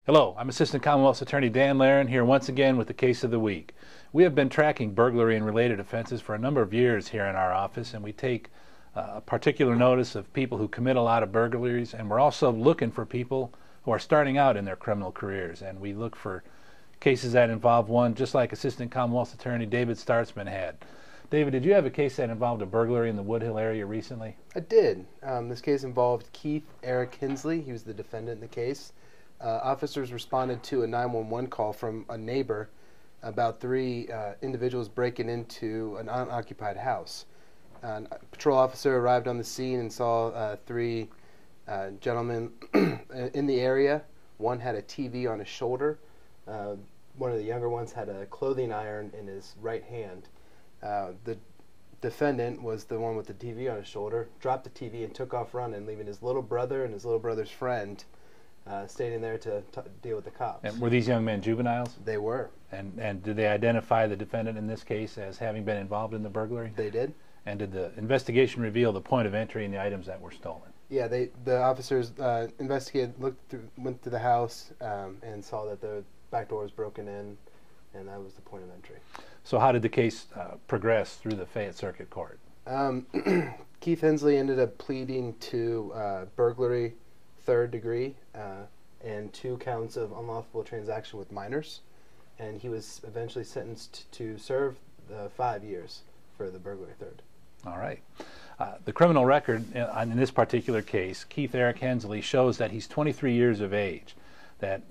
Hello, I'm Assistant Commonwealth's Attorney Dan Laren here once again with the case of the week. We have been tracking burglary and related offenses for a number of years here in our office, and we take particular notice of people who commit a lot of burglaries, and we're also looking for people who are starting out in their criminal careers, and we look for cases that involve one just like Assistant Commonwealth's Attorney David Startzman had. David, did you have a case that involved a burglary in the Woodhill area recently? I did. This case involved Keith Hensley. He was the defendant in the case. Officers responded to a 911 call from a neighbor about three individuals breaking into an unoccupied house. A patrol officer arrived on the scene and saw three gentlemen in the area. One had a TV on his shoulder. One of the younger ones had a clothing iron in his right hand. The defendant was the one with the TV on his shoulder, dropped the TV and took off running, leaving his little brother and his little brother's friend standing there to deal with the cops. And were these young men juveniles? They were. And did they identify the defendant in this case as having been involved in the burglary? They did. And did the investigation reveal the point of entry and the items that were stolen? Yeah, the officers investigated, went to the house, and saw that the back door was broken in, and that was the point of entry. So how did the case progress through the Fayette Circuit Court? Keith Hensley ended up pleading to burglary, third degree, and 2 counts of unlawful transaction with minors, and he was eventually sentenced to serve 5 years for the burglary third. All right. The criminal record in this particular case, Keith Hensley, shows that he's 23 years of age, that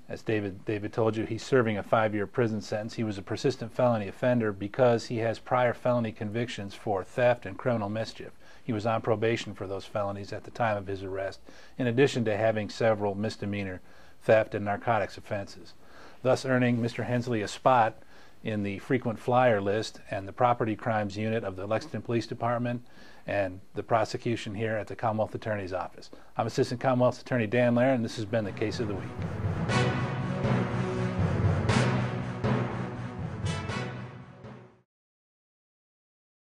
as David told you, he's serving a 5-year prison sentence. He was a persistent felony offender because he has prior felony convictions for theft and criminal mischief. He was on probation for those felonies at the time of his arrest, in addition to having several misdemeanor theft and narcotics offenses, thus earning Mr. Hensley a spot in the frequent flyer list and the property crimes unit of the Lexington Police Department and the prosecution here at the Commonwealth Attorney's Office. I'm Assistant Commonwealth Attorney Dan Laren, and this has been the case of the week.